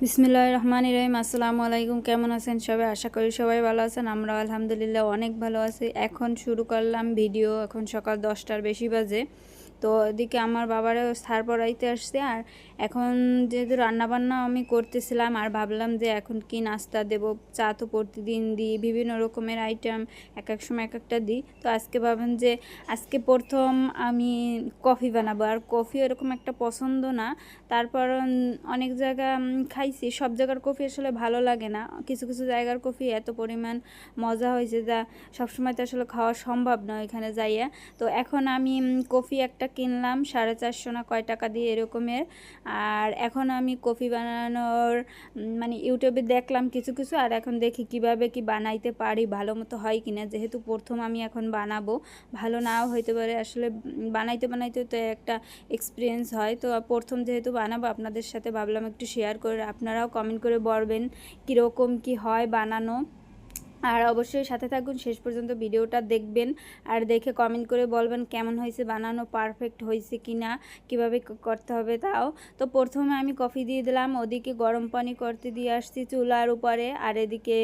বিসমিল্লাহির রহমানির রহিম। আসসালামু আলাইকুম। কেমন আছেন সবাই? আশা করি সবাই ভালো আছেন। আমরা আলহামদুলিল্লাহ অনেক ভালো আছি। এখন শুরু করলাম ভিডিও। এখন সকাল 10টার বেশি বাজে। তো এদিকে আমার বাবারও সার পড়াইতে আসছে, আর এখন যেহেতু রান্নাবান্না আমি করতেছিলাম, আর ভাবলাম যে এখন কি নাস্তা দেব। চা তো প্রতিদিন দিই, বিভিন্ন রকমের আইটেম এক এক সময় এক একটা দিই। তো আজকে ভাবেন যে আজকে প্রথম আমি কফি বানাবো। আর কফি এরকম একটা পছন্দ না, তারপর অনেক জায়গা খাইছি, সব জায়গার কফি আসলে ভালো লাগে না। কিছু কিছু জায়গার কফি এত পরিমাণ মজা হয়েছে যা সবসময় তো আসলে খাওয়া সম্ভব নয় এখানে যাইয়া। তো এখন আমি কফি একটা কিনলাম 450 না কয় টাকা দিয়ে এরকমের। আর এখন আমি কফি বানানোর মানে ইউটিউবে দেখলাম কিছু কিছু, আর এখন দেখি কিভাবে কি বানাইতে পারি, ভালো মতো হয় কিনা। যেহেতু প্রথম আমি এখন বানাবো, ভালো নাও হইতে পারে। আসলে বানাইতে বানাইতে তো একটা এক্সপিরিয়েন্স হয়। তো প্রথম যেহেতু বানাবো আপনাদের সাথে ভাবলাম একটু শেয়ার করে, আপনারাও কমেন্ট করে বলবেন কীরকম কি হয় বানানো। আর অবশ্যই সাথে থাকুন, শেষ পর্যন্ত ভিডিওটা দেখবেন, আর দেখে কমেন্ট করে বলবেন কেমন হয়েছে, বানানো পারফেক্ট হয়েছে কি না, কীভাবে করতে হবে তাও। তো প্রথমে আমি কফি দিয়ে দিলাম, ওদিকে গরম পানি করতে দিয়ে আসছি চুলার উপরে, আর এদিকে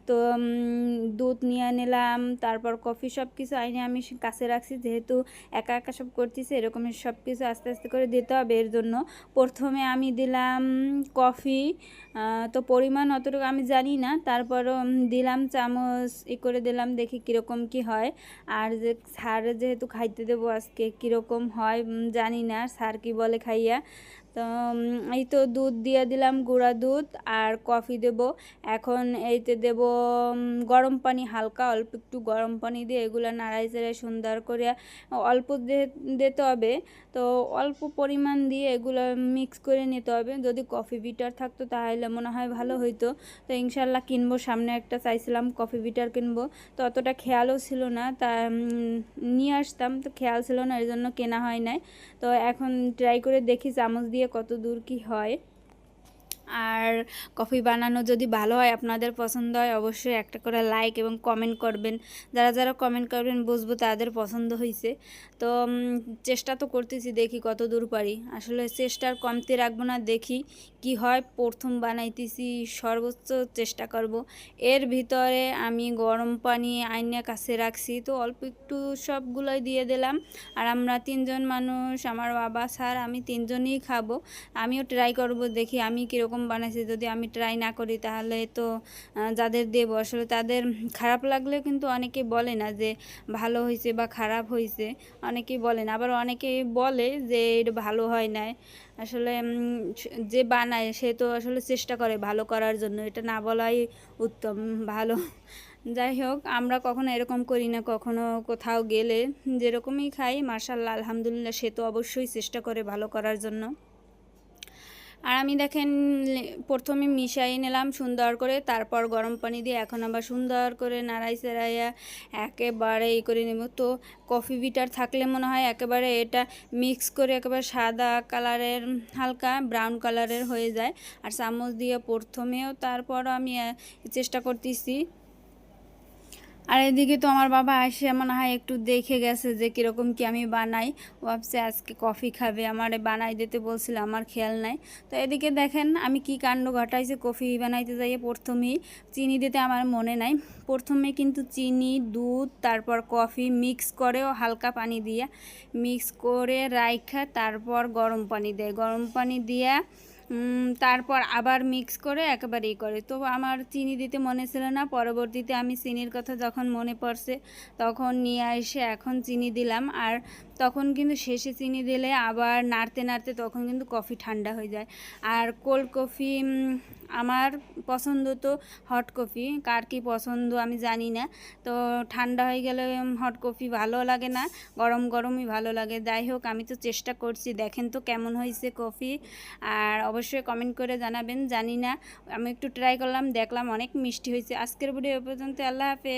তো দুধ নিয়ে নিলাম, তারপর কফি সব কিছু আইনে আমি কাছে রাখছি। যেহেতু একা একা সব করতেছি, এরকমের সব কিছু আস্তে আস্তে করে দিতে হবে। এর জন্য প্রথমে আমি দিলাম কফি, তো পরিমাণ অতটুকু আমি জানি না, তারপরও দিলাম চামচ করে দিলাম, দেখি কীরকম কি হয়। আর যে স্যার যেহেতু খাইতে দেবো আজকে, কীরকম হয় জানি না, স্যার কি বলে খাইয়া। তো এই তো দুধ দিয়ে দিলাম, গুঁড়া দুধ, আর কফি দেব। এখন এইতে দেব গরম পানি, হালকা অল্প একটু গরম পানি দিয়ে এগুলো নাড়াই চেড়ে সুন্দর করে অল্প দিতে হবে। তো অল্প পরিমাণ দিয়ে এগুলো মিক্স করে নিতে হবে। যদি কফি বিটার থাকতো তাহলে মনে হয় ভালো হইতো। তো ইনশাল্লাহ কিনবো, সামনে একটা চাইছিলাম কফি বিটার কিনবো, তো অতটা খেয়ালও ছিল না, তা নিয়ে আসতাম, তো খেয়াল ছিল না, এর জন্য কেনা হয় নাই। তো এখন ট্রাই করে দেখি চামচ দিয়ে কত দূর কি হয়। আর কফি বানানো যদি ভালো হয়, আপনাদের পছন্দ হয়, অবশ্যই একটা করে লাইক এবং কমেন্ট করবেন। যারা যারা কমেন্ট করবেন বুঝবো তাদের পছন্দ হয়েছে। তো চেষ্টা তো করতেছি, দেখি কত দূর পারি। আসলে চেষ্টার কমতি রাখবো না, দেখি কি হয়। প্রথম বানাইতেছি, সর্বোচ্চ চেষ্টা করব। এর ভিতরে আমি গরম পানি আইনে কাছে রাখছি, তো অল্প একটু সবগুলোই দিয়ে দিলাম। আর আমরা 3জন মানুষ, আমার বাবা স্যার আমি 3জনই খাবো। আমিও ট্রাই করব, দেখি আমি কীরকম বানাইছি। যদি আমি ট্রাই না করি তাহলে তো যাদের দেবো আসলে তাদের খারাপ লাগলে কিন্তু অনেকেই বলে না যে ভালো হয়েছে বা খারাপ হয়েছে, অনেকেই বলে না। আবার অনেকেই বলে যে এটা ভালো হয় নাই। আসলে যে বানায় সে তো আসলে চেষ্টা করে ভালো করার জন্য, এটা না বলাই উত্তম, ভালো। যাই হোক, আমরা কখনো এরকম করি না। কখনো কোথাও গেলে যেরকমই খাই, মাশাআল্লাহ আলহামদুলিল্লাহ, সে তো অবশ্যই চেষ্টা করে ভালো করার জন্য। আর আমি দেখেন প্রথমে মিশাই নিলাম সুন্দর করে, তারপর গরম পানি দিয়ে এখন আবার সুন্দর করে নাড়াই চেড়াইয়া একেবারে করে নেব। তো কফি বিটার থাকলে মনে হয় একেবারে এটা মিক্স করে একেবারে সাদা কালারের, হালকা ব্রাউন কালারের হয়ে যায়। আর চামচ দিয়ে প্রথমেও তারপরও আমি চেষ্টা করতেছি। আর এদিকে তো আমার বাবা এসে মনে হয় একটু দেখে গেছে যে কীরকম কি আমি বানাই। ও ভাবছে আজকে কফি খাবে, আমার বানাই দিতে বলছিল, আমার খেয়াল নাই। তো এদিকে দেখেন আমি কি কাণ্ড ঘটাইছে। কফি বানাইতে যাইয়ে প্রথমেই চিনি দিতে আমার মনে নাই। প্রথমে কিন্তু চিনি, দুধ, তারপর কফি মিক্স করেও হালকা পানি দিয়ে মিক্স করে রাইখা তারপর গরম পানি দেয়। গরম পানি দিয়া তারপর আবার মিক্স করে একেবারেই করে। তো আমার চিনি দিতে মনে ছিল না, পরবর্তীতে আমি চিনির কথা যখন মনে পড়ছে তখন নিয়ে এসে এখন চিনি দিলাম। আর তখন কিন্তু শেষে চিনি দিলে আবার নাড়তে নাড়তে তখন কিন্তু কফি ঠান্ডা হয়ে যায়। আর কোল্ড কফি আমার পছন্দ তো হট কফি, কার কী পছন্দ আমি জানি না। তো ঠান্ডা হয়ে গেলে হট কফি ভালো লাগে না, গরম গরমই ভালো লাগে। যাই হোক, আমি তো চেষ্টা করছি, দেখেন তো কেমন হয়েছে কফি। আর অবশ্যই কমেন্ট করে জানাবেন। জানি না, আমি একটু ট্রাই করলাম, দেখলাম অনেক মিষ্টি হয়েছে। আজকের ভিডিও পর্যন্ত, আল্লাহ হাফেজ।